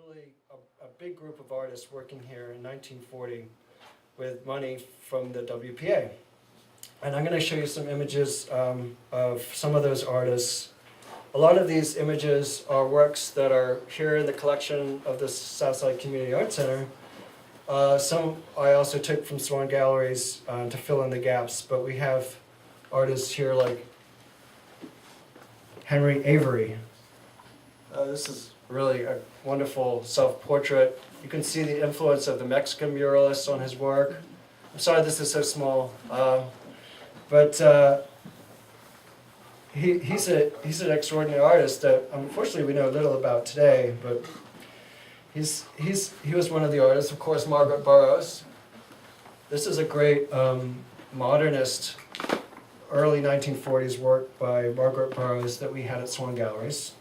really a big group of artists working here in 1940 with money from the WPA. And I'm going to show you some images of some of those artists. A lot of these images are works that are here in the collection of the Southside Community Art Center. Some I also took from Swann Galleries to fill in the gaps, but we have artists here like Henry Avery. This is really a wonderful self-portrait. You can see the influence of the Mexican muralists on his work. I'm sorry this is so small, but he's an extraordinary artist that unfortunately we know little about today. But he was one of the artists. Of course, Margaret Burroughs. This is a great modernist early 1940s work by Margaret Burroughs that we had at Swann Galleries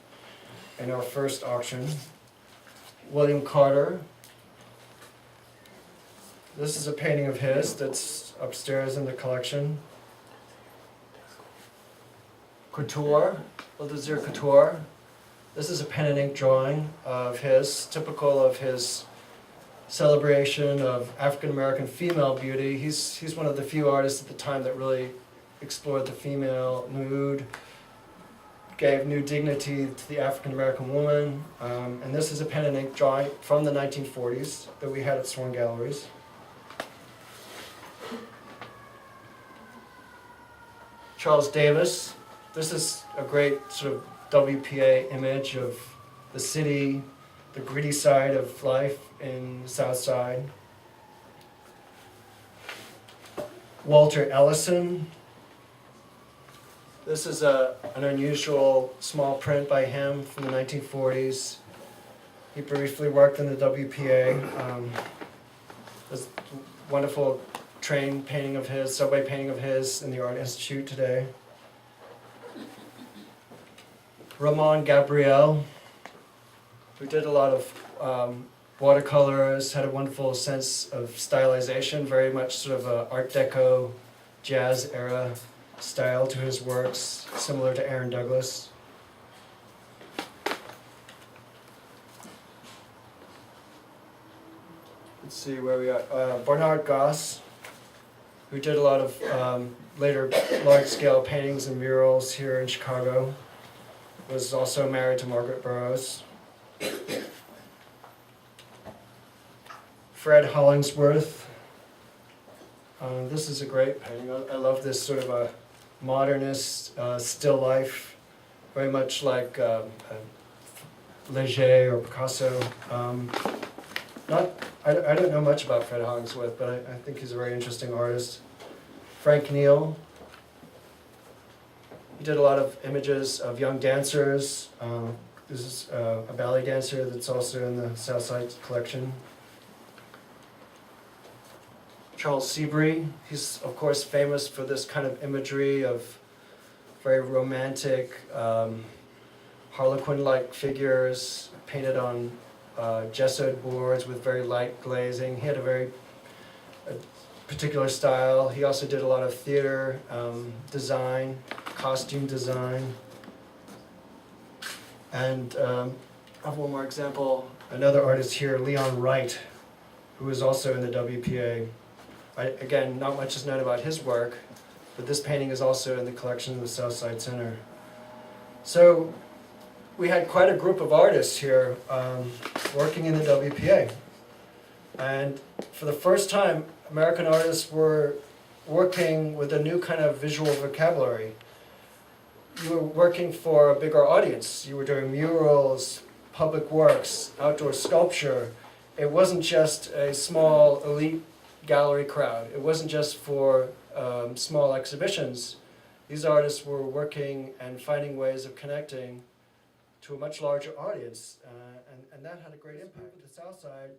in our first auction. William Carter. This is a painting of his that's upstairs in the collection. Couture, Elisir Couture. This is a pen and ink drawing of his, typical of his celebration of African American female beauty. He's one of the few artists at the time that really explored the female mood, gave new dignity to the African American woman. And this is a pen and ink drawing from the 1940s that we had at Swann Galleries. Charles Davis. This is a great sort of WPA image of the city, the gritty side of life in the South Side. Walter Ellison. This is an unusual small print by him from the 1940s. He briefly worked in the WPA. This wonderful train painting of his, subway painting of his in the Art Institute today. Ramon Gabriel, who did a lot of watercolors, had a wonderful sense of stylization, very much sort of a Art Deco, jazz era style to his works, similar to Aaron Douglas. Let's see where we are. Bernard Goss, who did a lot of later large-scale paintings and murals here in Chicago, was also married to Margaret Burroughs. Fred Hollingsworth. This is a great painting. I love this sort of a modernist still life, very much like Leger or Picasso. I don't know much about Fred Hollingsworth, but I think he's a very interesting artist. Frank Neal. He did a lot of images of young dancers. This is a ballet dancer that's also in the Southside collection. Charles Seabury. He's, of course, famous for this kind of imagery of very romantic, harlequin-like figures painted on gessoed boards with very light glazing. He had a particular style. He also did a lot of theater design, costume design. And I have one more example. Another artist here, Leon Wright, who is also in the WPA. Again, not much is known about his work, but this painting is also in the collection of the Southside Center. So we had quite a group of artists here working in the WPA. And for the first time, American artists were working with a new kind of visual vocabulary. You were working for a bigger audience. You were doing murals, public works, outdoor sculpture. It wasn't just a small elite gallery crowd. It wasn't just for small exhibitions. These artists were working and finding ways of connecting to a much larger audience, and that had a great impact. The South Side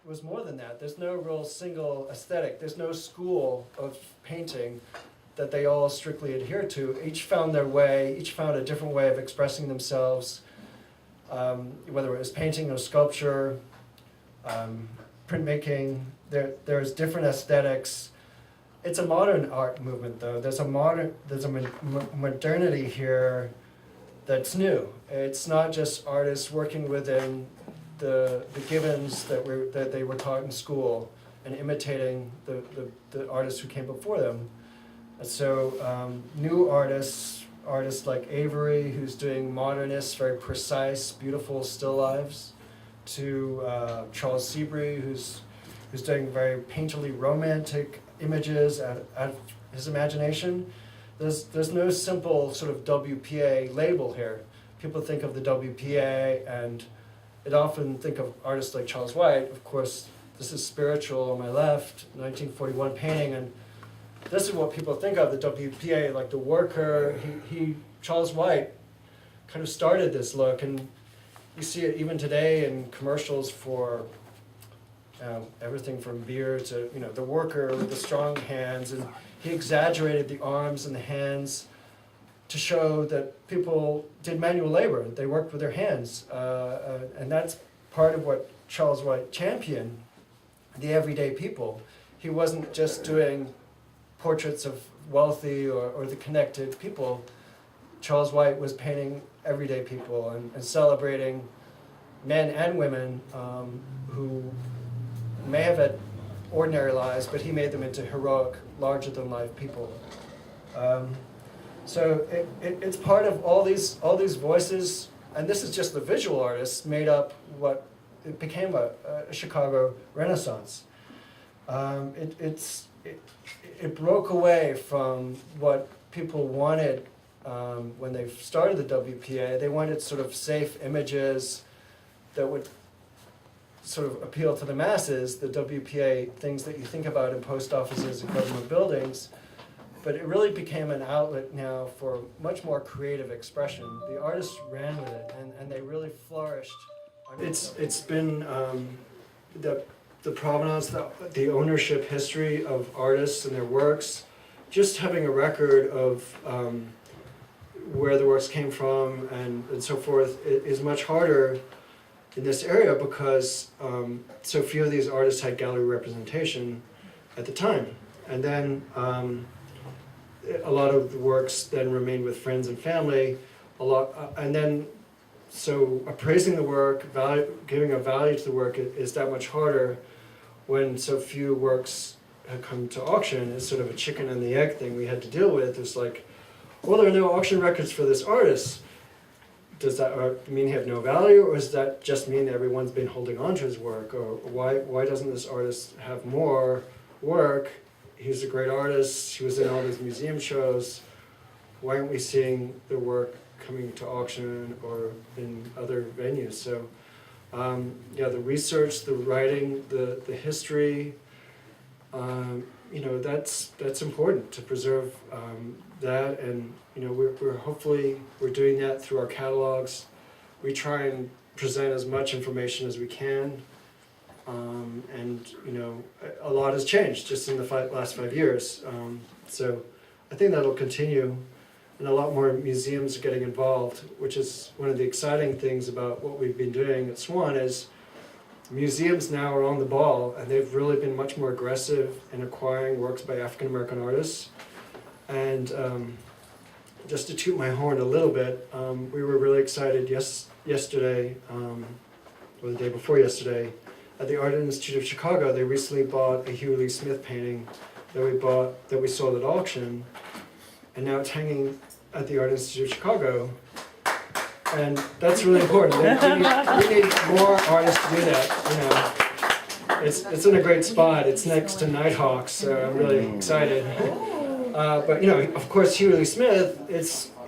was more than that. There's no real single aesthetic. There's no school of painting that they all strictly adhere to. Each found their way, each found a different way of expressing themselves, whether it was painting or sculpture, printmaking. There's different aesthetics. It's a modern art movement, though. There's a modernity here that's new. It's not just artists working within the givens that they were taught in school and imitating the artists who came before them. And so new artists like Avery, who's doing modernist, very precise, beautiful still lifes, to Charles Seabury, who's doing very painterly romantic images out of his imagination. There's no simple sort of WPA label here. People think of the WPA and it often think of artists like Charles White. Of course, this is Spiritual on my left, 1941 painting, and this is what people think of, the WPA, like the worker. Charles White kind of started this look, and you see it even today in commercials for everything from beer to, the worker with the strong hands, and he exaggerated the arms and the hands to show that people did manual labor. They worked with their hands, and that's part of what Charles White championed, the everyday people. He wasn't just doing portraits of wealthy or the connected people. Charles White was painting everyday people and celebrating men and women who may have had ordinary lives, but he made them into heroic, larger-than-life people. So it's part of all these voices, and this is just the visual artists made up what it became a Chicago Renaissance. It broke away from what people wanted when they started the WPA. They wanted sort of safe images that would sort of appeal to the masses, the WPA things that you think about in post offices and government buildings. But it really became an outlet now for much more creative expression. The artists ran with it, and they really flourished. It's been the provenance, the ownership history of artists and their works, just having a record of where the works came from and so forth is much harder in this area because so few of these artists had gallery representation at the time. And then a lot of the works then remained with friends and family, and then so appraising the work, giving a value to the work is that much harder when so few works had come to auction. It's sort of a chicken and the egg thing we had to deal with. It's like, well, there are no auction records for this artist. Does that mean he have no value, or does that just mean that everyone's been holding on to his work? Or why doesn't this artist have more work? He's a great artist, he was in all these museum shows. Why aren't we seeing the work coming to auction or in other venues? So yeah, the research, the writing, the history, that's important to preserve that, and we're hopefully doing that through our catalogs. We try and present as much information as we can, and a lot has changed just in the last 5 years. So I think that'll continue, and a lot more museums are getting involved, which is one of the exciting things about what we've been doing at Swann. Is museums now are on the ball, and they've really been much more aggressive in acquiring works by African American artists. And just to toot my horn a little bit, we were really excited yesterday, or the day before yesterday, at the Art Institute of Chicago. They recently bought a Hugh Lee Smith painting that we sold at auction, and now it's hanging at the Art Institute of Chicago. And that's really important. We need more artists to do that. It's in a great spot. It's next to Nighthawks, so I'm really excited. But of course, Hugh Lee Smith,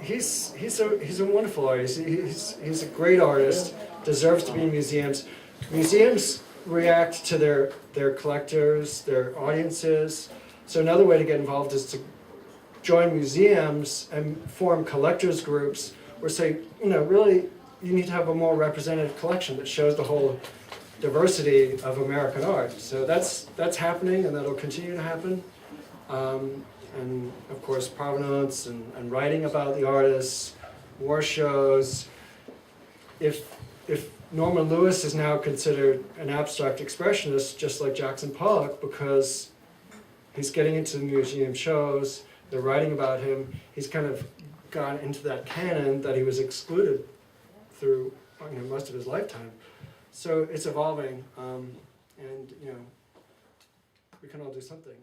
he's a wonderful artist. He's a great artist. Deserves to be in museums. Museums react to their collectors, their audiences. So another way to get involved is to join museums and form collectors groups, or say, really, you need to have a more representative collection that shows the whole diversity of American art. So that's happening, and that'll continue to happen. And of course, provenance and writing about the artists, war shows. If Norman Lewis is now considered an abstract expressionist, just like Jackson Pollock, because he's getting into the museum shows, they're writing about him, he's kind of gone into that canon that he was excluded through most of his lifetime. So it's evolving, and we can all do something.